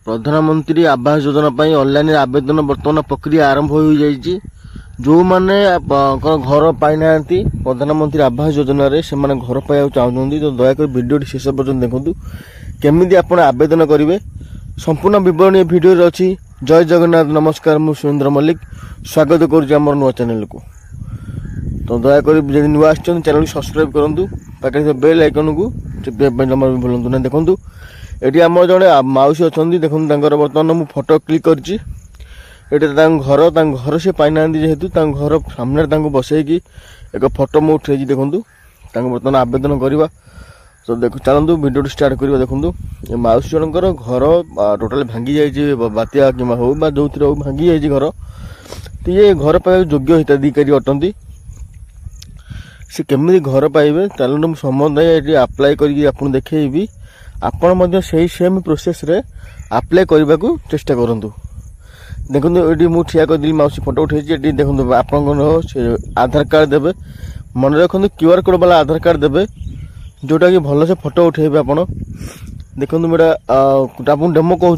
प्रधानमंत्री आवास योजना पर ऑनलाइन आवेदन बर्तमान प्रक्रिया आरंभ हो जाइए। जो मैंने घर पाई ना प्रधानमंत्री आवास योजना रे से माने घर पाइबा चाहते तो दयाकोरी भिडियो शेष पर्यटन देखूँ केमी आप आवेदन करेंगे। संपूर्ण विवरण भिडियो अच्छी। जय जगन्नाथ। नमस्कार, मु सुरेंद्र मल्लिक स्वागत करुँच नुआ चैनल को। तो दयाकोरी जब नुआ चैनल सब्सक्राइब करूँ, पाखे बेल आइकन को जमा भी भूलु ना। देखूँ ये आम जड़े मौसी अच्छा देखो बर्तमान मुझे फोटो क्लिक करची। घर से पाई ना जेहेतु घर सामने बसईकि एक फोटो मुझे उठे देखूँ बर्तमान आवेदन करवा। तो देख चलतु वीडियो स्टार्ट करवा। देखूँ ये मौसी जनकर घर टोटाल भांगी जाइए बात्या कि हो जो हो भांगी जाइए घर। तो ये घर पाइबा योग्य हिताधिकारी अटंती। से केमी घर पाइबे चलतु समय आप्लाय कर देखी आपण से सेम प्रोसेस रे अप्लाई करने को चेष्टा करूँ। देखो ये मुझे ठिया कर मौसी फोटो उठे देखो आप आधार कार्ड देवे। मन रखु क्यूआर कोड वाला आधार कार्ड देवे जोटा कि भल से फोटो उठेबे। आप देखो मेरा आपको डेमो कहूँ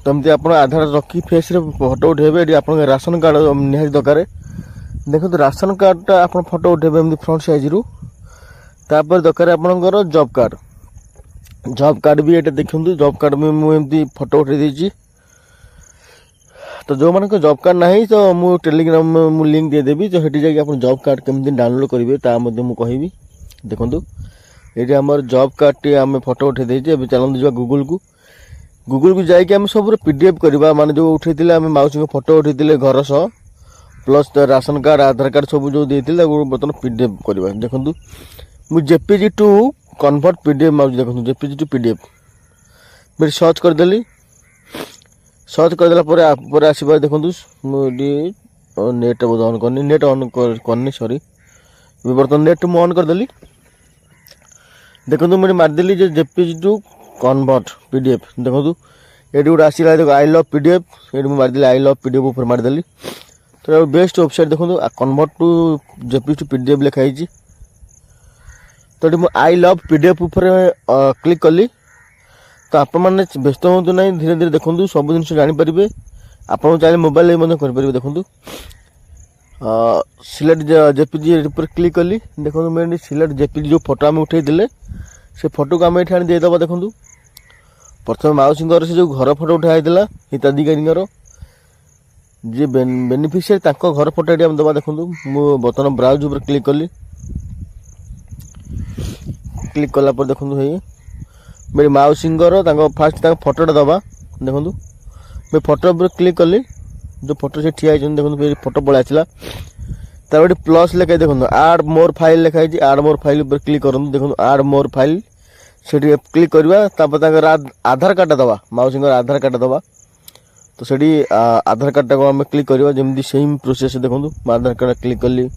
तमती आप आधार रखी फेस रे फोटो उठेबे। ये आप राशन कार्ड निहाती दरकार। देखो राशन कार्डटा आप फोटो उठेबे एमती फ्रंट साइज रू। तापर दरकार आपणकर जॉब कार्ड भी ये देखते। जॉब कार्ड में मुझे फोटो उठे देती। तो जो मान जॉब कार्ड ना तो मुझे टेलीग्राम में लिंक देदेवी। तो ये जाकि जॉब कार्ड केमती डाउनलोड करेंगे मुझे कहि। देखो ये आम जॉब कार्ड टी आम फोटो उठे देती। चलते जा गूगल को जाकि सब पीडीएफ करवा। माने जो उठे आम मौसी को फोटो उठे घर सह plus ration card Aadhaar card सब जो देते बर्तमान पीडीएफ करवा। देखो मुझे जेपीजी टू कन्वर्ट पीडीएफ माउस। देखो जेपीजी टू पीडीएफ मेरे सर्च करदेली। सर्च करदेला आसबार देखो मुझे नेट बोध ऑन करनी। नेट ऑन करनी सॉरी बर्तमान नेट मुझे ऑन करदेली। देखो मुझे मारदेली जेपीजी टू कन्वर्ट पीडीएफ। देखो ये गोटे आसला देखो आई लव पीडीएफ। ये मारदेली आई लव पीडीएफ ऊपर मारदेली। तो बेस्ट वेबसाइट देखो convert to JPG to PDF लिखाई। तो ये आई लव पीडीएफ ऊपर क्लिक कली। तो आप मैंने व्यस्त हूँ ना, धीरे धीरे देखूँ सब जिन जानीपारे। आप चाहिए मोबाइल करेंगे। देखूँ सिलेक्ट जेपीजी ऊपर क्लिक कली। देखो मैं सिलेक्ट जेपीजी जो फोटो आम उठे से फोटो को आम ये देदेव। देखूँ प्रथम मौसी से जो घर फोटो उठाई हिताधिकारी जी बेनिफिशियरी घर फोटो ये दबा। देखूँ मुझे बर्तमान ब्राउज ऊपर क्लिक कली। क्लिक कला पर देखो मेरी मौसी फास्ट फोटोटा दबा। देखो मैं फोटो पर क्लिक कली। जो फोटो से ठिया देखो मेरी फोटो पलि आसला। तार गोटे प्लस लिखाई देखो आड मोर फाइल लिखाई। आड मोर फाइल पर क्लिक करूँ। देखो आड मोर फाइल से क्लिक करवा। आधार कार्ड दबा मौसी आधार कार्ड दबा। तो से आधार कार्ड को आम क्लिक करवा जमी सेम प्रोसेस। देखो आधार कार्ड क्लिक कली।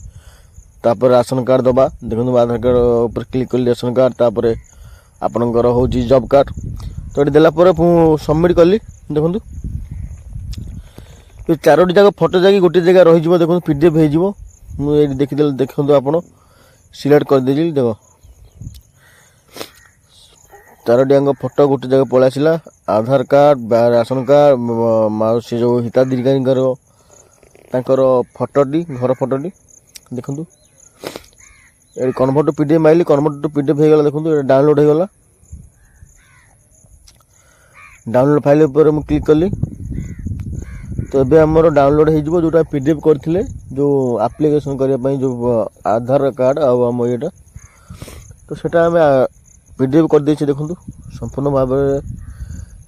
तापर राशन कार्ड दबा। देखो आधार कार्ड ऊपर क्लिक कली राशन कार्ड। तापर आपणकर हूँ जॉब कार्ड। तो ये देलापर सबमिट कली। देखो ये चारोटी जाक फोटो जाकि गोटे जगह रही। देखो पीडीएफ हो मुझे देखीदे। देखो आप सिलेक्ट कर दे। देख चारोटी जाक फोटो गोटे जगह पलि आसला। आधार कार्ड राशन कार्ड मौसी जो हिताधिकारी फोटोटी घर फोटोटी। देखो ये कन्वर्ट टू पीडीएफ माइली। कन्वर्ट टू पीडीएफ हो गला। देखो ये डाउनलोड हो गला। डाउनलोड फाइल ऊपर मुझे क्लिक कली। तो ये आमर डाउनलोड हो जोटा पीडीएफ करथिले जो एप्लिकेशन करने जो आधार कार्ड आम ये। तो सेटा आम पीडीएफ कर देछि। देखो संपूर्ण भाव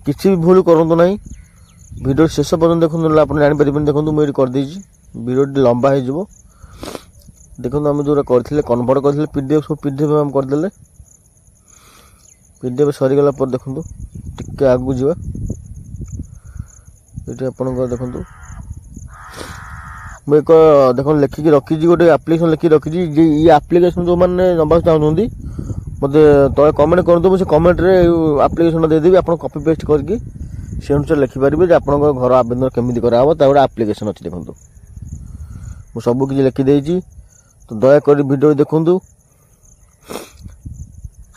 किसी भी भूल करूँ ना। वीडियो शेष पर्यटन देखो आप जापर। देखो मुझे कर देछि। वीडियो लंबा हो। देखो आम जो करते कन्वर्ट करते पीडीएफ सब पीडीएफ आम करदे। पीडीएफ सरीगला पर देखो टिके आगू जावा। ये आप देखो मुझे एक देखो लिखिकी रखी गोटे आप्लिकेसन लिखिकी रखी। ये आप्लिकेसन जो मैंने नवाक चाहते मत तले कमेंट करूँ। मुझे कमेंट रे आप्लिकेसन देदेवी। आप कॉपी पेस्ट करके से अनुसार लिखिपारे आप घर आवेदन केमी कराव। गोटे आप्लिकेसन अच्छी देखो मुझे सबकि लिखिदे। तो दयाकोरी वीडियो देखूँ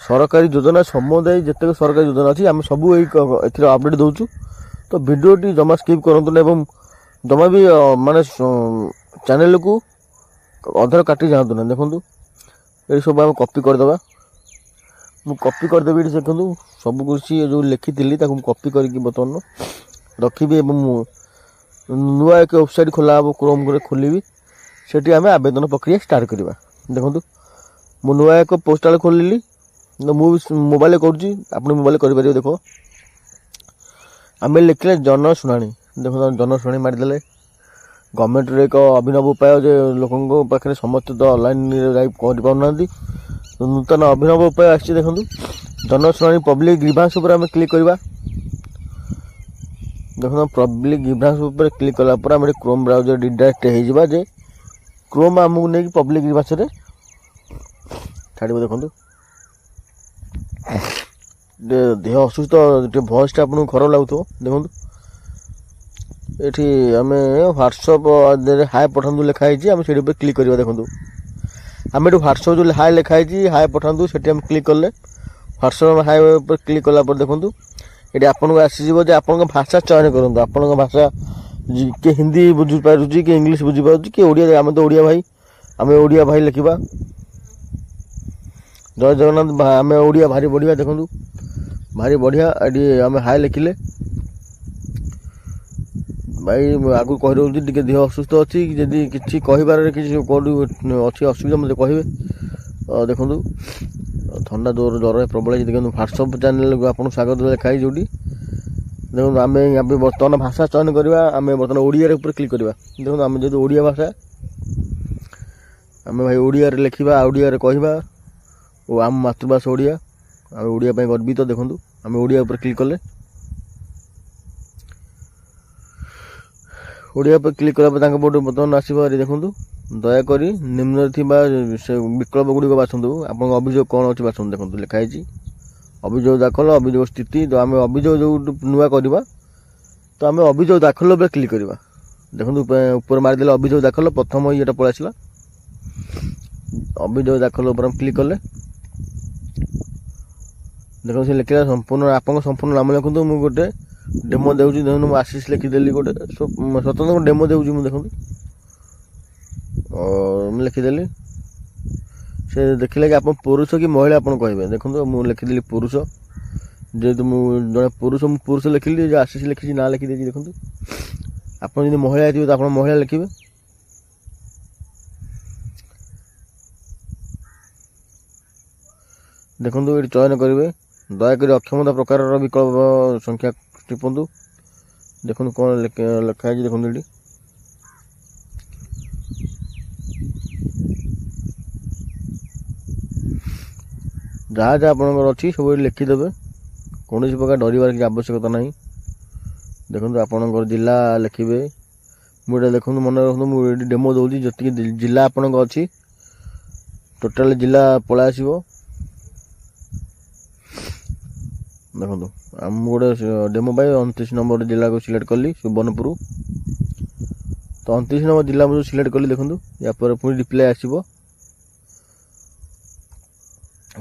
ସରକାରୀ ଯୋଜନା ସମୁଦାୟ ଯେତେକ ସରକାରୀ ଯୋଜନା ଅଛି ଆମେ ସବୁ ଏଥିରେ ଅପଡେଟ୍ ଦେଉଛୁ। ତ ଭିଡ଼ିଓଟି ଜମା ସ୍କିପ୍ କରନ୍ତୁନି ଏବଂ ଜମା ବି ମାନେ ଚ୍ୟାନେଲକୁ ଅଧାରୁ କାଟି ଯାଆନ୍ତୁ ନାହିଁ। ଦେଖନ୍ତୁ ଏଠି ସବୁ ଆମେ କପି କରିଦେବା। ମୁଁ କପି କରିଦେବି ଏଠି ଦେଖନ୍ତୁ ସବୁ କିଛି ଯେଉଁ ଲେଖିଥିଲି ତାକୁ ମୁଁ କପି କରିକି ବର୍ତ୍ତମାନ ରଖିବି ଏବଂ ମୁଁ ନୂଆ ଏକ ୱେବସାଇଟ୍ ଖୋଲା ହେବ କ୍ରୋମ୍ରେ ଖୋଲିବି। ସେଠି ଆମେ ଆବେଦନ ପ୍ରକ୍ରିୟା ଷ୍ଟାର୍ଟ କରିବା। ଦେଖନ୍ତୁ ମୁଁ ନୂଆ ଏକ ପୋଷ୍ଟାଲ ଖୋଲିଲି। ମୁଁ ମୋବାଇଲରେ କରୁଛି, ଆପଣ ମୋବାଇଲରେ କରିପାରିବେ। ଦେଖ ଆମେ ଲେଖିଲେ ଜନଶୁଣାଣି। ଦେଖନ୍ତୁ ଜନଶୁଣାଣି ମାରିଦେଲେ ଗଭର୍ଣ୍ଣମେଣ୍ଟର ଏକ ଅଭିନବ ଉପାୟ ଯେ ଲୋକଙ୍କ ପାଖରେ ସମସ୍ତେ ତ ଅନଲାଇନ୍ରେ ଯାଇ କରିପାରୁନାହାନ୍ତି। ନୂତନ ଅଭିନବ ଉପାୟ ଆସିଛି। ଦେଖନ୍ତୁ ଜନଶୁଣାଣି ପବ୍ଲିକ୍ ଗ୍ରିଭାନ୍ସ ଉପରେ ଆମେ କ୍ଲିକ୍ କରିବା। ଦେଖନ୍ତୁ ପବ୍ଲିକ୍ ଗ୍ରିଭାନ୍ସ ଉପରେ କ୍ଲିକ୍ କଲା ପରେ ଆମେ କ୍ରୋମ୍ ବ୍ରାଉଜର ଡିରେକ୍ଟ ହେଇଯିବା ଯେ କ୍ରୋମ୍ ଆମକୁ ନେଇକି ପବ୍ଲିକ୍ ଗ୍ରିଭାନ୍ସରେ ଛାଡ଼ିବ। ଦେଖନ୍ତୁ ଦେହ ଅସୁସ୍ଥ ଟିକେ ଭଏସ୍ଟା ଆପଣଙ୍କୁ ଖରାପ ଲାଗୁଥିବ। ଦେଖନ୍ତୁ ଏଠି ଆମେ ହ୍ୱାଟ୍ସଆପ୍ରେ ହାଏ ପଠାନ୍ତୁ ଲେଖା ହେଇଛି, ଆମେ ସେଇଠି ଉପରେ କ୍ଲିକ୍ କରିବା। ଦେଖନ୍ତୁ ଆମେ ଏଠି ହ୍ୱାଟ୍ସଆପ୍ ଯେଉଁ ହାଏ ଲେଖା ହେଇଛି ହାଏ ପଠାନ୍ତୁ ସେଠି ଆମେ କ୍ଲିକ୍ କଲେ ହ୍ୱାଟ୍ସଆପ୍ ହାଏ ଉପରେ କ୍ଲିକ୍ କଲା ପରେ ଦେଖନ୍ତୁ ଏଠି ଆପଣଙ୍କୁ ଆସିଯିବ ଯେ ଆପଣଙ୍କ ଭାଷା ଚୟନ କରନ୍ତୁ। ଆପଣଙ୍କ ଭାଷା କିଏ ହିନ୍ଦୀ ବୁଝିପାରୁଛି, କିଏ ଇଂଲିଶ ବୁଝିପାରୁଛି, କିଏ ଓଡ଼ିଆ। ଆମେ ତ ଓଡ଼ିଆ ଭାଇ, ଆମେ ଓଡ଼ିଆ ଭାଇ ଲେଖିବା। ଜୟ ଜଗନ୍ନାଥ। ଆମେ ଓଡ଼ିଆ ଭାରି ବଢ଼ିଆ। ଦେଖନ୍ତୁ ଭାରି ବଢ଼ିଆ। ଏଠି ଆମେ ହାଏ ଲେଖିଲେ ଭାଇ ଆଗକୁ କହି ଦେଉଛି ଟିକେ ଦେହ ଅସୁସ୍ଥ ଅଛି, ଯଦି କିଛି କହିବାରେ କିଛି କେଉଁଠି ଅଛି ଅସୁବିଧା ମୋତେ କହିବେ। ଦେଖନ୍ତୁ ଥଣ୍ଡା ଜ୍ୱର ପ୍ରବଳ ହେଇଛି। ଦେଖନ୍ତୁ ହ୍ୱାଟ୍ସଆପ୍ ଚ୍ୟାନେଲକୁ ଆପଣଙ୍କୁ ସ୍ୱାଗତ ଲେଖା ହେଇଛି ଯେଉଁଠି। ଦେଖନ୍ତୁ ଆମେ ଏବେ ବର୍ତ୍ତମାନ ଭାଷା ଚୟନ କରିବା। ଆମେ ବର୍ତ୍ତମାନ ଓଡ଼ିଆରେ ଉପରେ କ୍ଲିକ୍ କରିବା। ଦେଖନ୍ତୁ ଆମେ ଯଦି ଓଡ଼ିଆ ଭାଷା ଆମେ ଭାଇ ଓଡ଼ିଆରେ ଲେଖିବା, ଓଡ଼ିଆରେ କହିବା ଓ ଆମ ମାତୃଭାଷା ଓଡ଼ିଆ, ଆମେ ଓଡ଼ିଆ ପାଇଁ ଗର୍ବିତ। ଦେଖନ୍ତୁ ଆମେ ଓଡ଼ିଆ ଉପରେ କ୍ଲିକ୍ କଲେ ଓଡ଼ିଆ ଉପରେ କ୍ଲିକ୍ କଲା ପରେ ତାଙ୍କ ପଟୁ ବର୍ତ୍ତମାନ ଆସିବ। ଦେଖନ୍ତୁ ଦୟାକରି ନିମ୍ନରେ ଥିବା ସେ ବିକଳ୍ପ ଗୁଡ଼ିକ ବାଛନ୍ତୁ। ଆପଣଙ୍କ ଅଭିଯୋଗ କ'ଣ ଅଛି ବାଛନ୍ତୁ। ଦେଖନ୍ତୁ ଲେଖା ହେଇଛି ଅଭିଯୋଗ ଦାଖଲ, ଅଭିଯୋଗ ସ୍ଥିତି। ତ ଆମେ ଅଭିଯୋଗ ଯେଉଁଠୁ ନୂଆ କରିବା ତ ଆମେ ଅଭିଯୋଗ ଦାଖଲ ଉପରେ କ୍ଲିକ୍ କରିବା। ଦେଖନ୍ତୁ ଉପରେ ମାରିଦେଲେ ଅଭିଯୋଗ ଦାଖଲ, ପ୍ରଥମ ଇଏଟା ପଳେଇ ଆସିଲା। ଅଭିଯୋଗ ଦାଖଲ ଉପରେ ଆମେ କ୍ଲିକ୍ କଲେ ଦେଖନ୍ତୁ ସେ ଲେଖିଲା ସମ୍ପୂର୍ଣ୍ଣ ଆପଣଙ୍କ ସମ୍ପୂର୍ଣ୍ଣ ନାମ ଲେଖନ୍ତୁ। ମୁଁ ଗୋଟେ ଡେମୋ ଦେଉଛି। ଦେଖନ୍ତୁ ମୁଁ ଆଶିଷ ଲେଖିଦେଲି, ଗୋଟେ ସ୍ୱତନ୍ତ୍ର ଡେମୋ ଦେଉଛି ମୁଁ। ଦେଖନ୍ତୁ ମୁଁ ଲେଖିଦେଲି। ସେ ଦେଖିଲେ କି ଆପଣ ପୁରୁଷ କି ମହିଳା ଆପଣ କହିବେ। ଦେଖନ୍ତୁ ମୁଁ ଲେଖିଦେଲି ପୁରୁଷ, ଯେହେତୁ ମୁଁ ଜଣେ ପୁରୁଷ ମୁଁ ପୁରୁଷ ଲେଖିଲି। ଯେ ଆଶିଷ ଲେଖିଛି ନାଁ ଲେଖିଦେଇଛି। ଦେଖନ୍ତୁ ଆପଣ ଯଦି ମହିଳା ହେଇଥିବେ ତ ଆପଣ ମହିଳା ଲେଖିବେ। ଦେଖନ୍ତୁ ଏଠି ଚୟନ କରିବେ। ଦୟାକରି ଅକ୍ଷମତା ପ୍ରକାରର ବିକଳ୍ପ ସଂଖ୍ୟା ଟିପନ୍ତୁ। ଦେଖନ୍ତୁ କ'ଣ ଲେଖା ହେଇଛି। ଦେଖନ୍ତୁ ଏଠି ଯାହା ଯାହା ଆପଣଙ୍କର ଅଛି ସବୁ ଏଠି ଲେଖିଦେବେ। କୌଣସି ପ୍ରକାର ଡରିବାର କିଛି ଆବଶ୍ୟକତା ନାହିଁ। ଦେଖନ୍ତୁ ଆପଣଙ୍କର ଜିଲ୍ଲା ଲେଖିବେ। ମୁଁ ଏଇଟା ଦେଖନ୍ତୁ ମନେ ରଖନ୍ତୁ, ମୁଁ ଏଠି ଡେମୋ ଦେଉଛି। ଯେତିକି ଜିଲ୍ଲା ଆପଣଙ୍କ ଅଛି ଟୋଟାଲ ଜିଲ୍ଲା ପଳାଇ ଆସିବ। ଦେଖନ୍ତୁ ମୁଁ ଗୋଟେ ଡେମୋ ପାଇଁ 29 ନମ୍ବର ଜିଲ୍ଲାକୁ ସିଲେକ୍ଟ କଲି, ସୁବର୍ଣ୍ଣପୁର। ତ 29 ନମ୍ବର ଜିଲ୍ଲା ମୁଁ ସିଲେକ୍ଟ କଲି। ଦେଖନ୍ତୁ ୟାପରେ ପୁଣି ରିପ୍ଲାଏ ଆସିବ।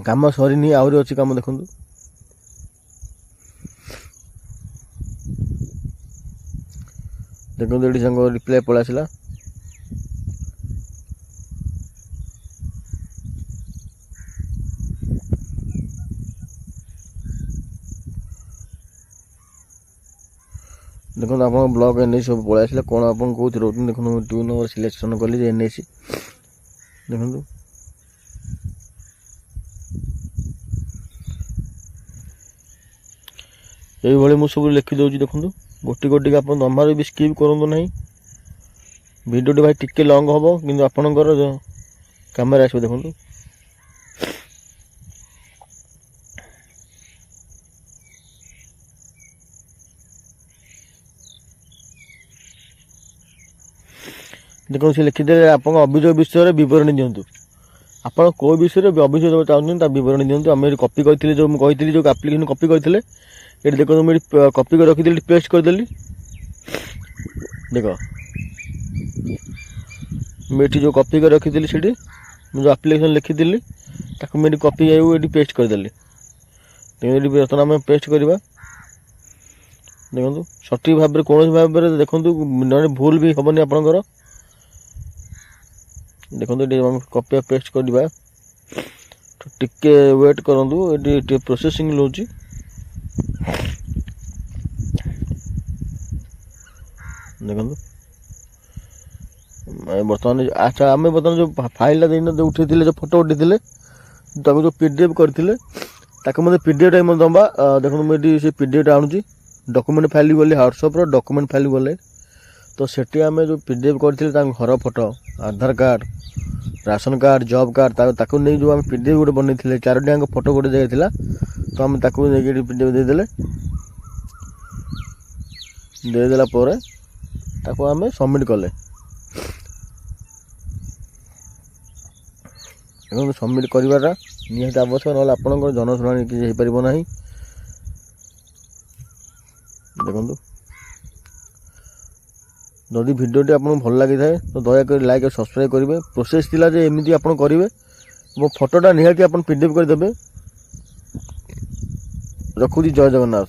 କାମ ସରିନି, ଆହୁରି ଅଛି କାମ। ଦେଖନ୍ତୁ ଦେଖନ୍ତୁ ଏଠି ସାଙ୍ଗ ରିପ୍ଲାଏ ପଳେଇ ଆସିଲା। ଦେଖନ୍ତୁ ଆପଣଙ୍କ ବ୍ଲକ NIC ସବୁ ପଳେଇ ଆସିଲା। କ'ଣ ଆପଣ କେଉଁଠି ରହୁଛନ୍ତି ଦେଖନ୍ତୁ ମୁଁ 2 ନମ୍ବର ସିଲେକ୍ସନ୍ କଲି ଯେ NIC। ଦେଖନ୍ତୁ এইভাবে ମୁଁ ସବୁ ଲେଖିଦେଉଛି। ଦେଖନ୍ତୁ ଗୋଟି ଗୋଟିକି ଆପଣ ଜମାରୁ ବି ସ୍କିପ୍ କରନ୍ତୁ ନାହିଁ। ଭିଡ଼ିଓଟି ଭାଇ ଟିକେ ଲଙ୍ଗ ହେବ କିନ୍ତୁ ଆପଣଙ୍କର କାମରେ ଆସିବ। ଦେଖନ୍ତୁ ଦେଖନ୍ତୁ ସେ ଲେଖିଦେଲେ ଆପଣଙ୍କ ଅଭିଯୋଗ ବିଷୟରେ ବିବରଣୀ ଦିଅନ୍ତୁ। ଆପଣ କେଉଁ ବିଷୟରେ ଅଭିଯୋଗ ଦେବାକୁ ଚାହୁଁଛନ୍ତି ତା ବିବରଣୀ ଦିଅନ୍ତୁ। ଆମେ ଏଠି କପି କରିଥିଲି, ଯେଉଁ ମୁଁ କହିଥିଲି ଯେଉଁ ଆପ୍ଲିକେସନ୍ କପି କରିଥିଲେ ଏଠି ଦେଖନ୍ତୁ ମୁଁ ଏଠି କପି କରି ରଖିଦେଲି, ପେଷ୍ଟ କରିଦେଲି। ଦେଖ ମୁଁ ଏଠି ଯେଉଁ କପି କରି ରଖିଥିଲି ସେଠି ମୁଁ ଯେଉଁ ଆପ୍ଲିକେସନ୍ ଲେଖିଥିଲି ତାକୁ ମୁଁ ଏଠି କପି ଯାଇ ଏଠି ପେଷ୍ଟ କରିଦେଲି। ତେଣୁ ଏଠି ବର୍ତ୍ତମାନ ଆମେ ପେଷ୍ଟ କରିବା। ଦେଖନ୍ତୁ ସଠିକ୍ ଭାବରେ କୌଣସି ଭାବରେ ଦେଖନ୍ତୁ ନହେଲେ ଭୁଲ ବି ହେବନି ଆପଣଙ୍କର। ଦେଖନ୍ତୁ ଏଠି ଆମେ କପି ପେଷ୍ଟ କରିବା, ଟିକେ ୱେଟ୍ କରନ୍ତୁ, ଏଠି ଟିକେ ପ୍ରୋସେସିଂ ରହୁଛି। ଦେଖନ୍ତୁ ବର୍ତ୍ତମାନ ଆଚ୍ଛା ଆମେ ବର୍ତ୍ତମାନ ଯେଉଁ ଫାଇଲଟା ଦେଇନ ଯେଉଁ ଉଠେଇଥିଲେ, ଯେଉଁ ଫଟୋ ଉଠେଇଥିଲେ, ତାକୁ ଯେଉଁ PDF କରିଥିଲେ ତାକୁ ମୋତେ PDFଟା ମୋତେ ଦେବା। ଦେଖନ୍ତୁ ମୁଁ ଏଠି ସେ PDFଟା ଆଣୁଛି। ଡକୁମେଣ୍ଟ ଫାଇଲ୍ ଗଲେ, ହ୍ୱାଟ୍ସଆପ୍ର ଡକୁମେଣ୍ଟ ଫାଇଲ୍ ଗଲେ ତ ସେଠି ଆମେ ଯେଉଁ PDF କରିଥିଲେ ତାଙ୍କ ଘର photo, Aadhaar card, ration card, job card, ତାକୁ ନେଇ ଯେଉଁ ଆମେ PDF ଗୋଟେ ବନେଇଥିଲେ 4ଟି ଯାକ ଫଟୋ ଗୋଟେ ଜାଗାରେ ଥିଲା, ତ ଆମେ ତାକୁ ନେଇକି ଏଠି PDF ଦେଇଦେଲା ପରେ ତାକୁ ଆମେ ସବମିଟ୍ କଲେ। ଦେଖନ୍ତୁ ସବମିଟ୍ କରିବାଟା ନିହାତି ଆବଶ୍ୟକ, ନହେଲେ ଆପଣଙ୍କର ଜନଶୁଣାଣି କିଛି ହେଇପାରିବ ନାହିଁ। ଦେଖନ୍ତୁ ଯଦି ଭିଡ଼ିଓଟି ଆପଣଙ୍କୁ ଭଲ ଲାଗିଥାଏ ତ ଦୟାକରି ଲାଇକ୍ ଆଉ ସବସ୍କ୍ରାଇବ୍ କରିବେ। ପ୍ରୋସେସ୍ ଥିଲା ଯେ ଏମିତି ଆପଣ କରିବେ ଏବଂ ଫଟୋଟା ନିହାତି ଆପଣ PDF କରିଦେବେ। ରଖୁଛି, ଜୟ ଜଗନ୍ନାଥ।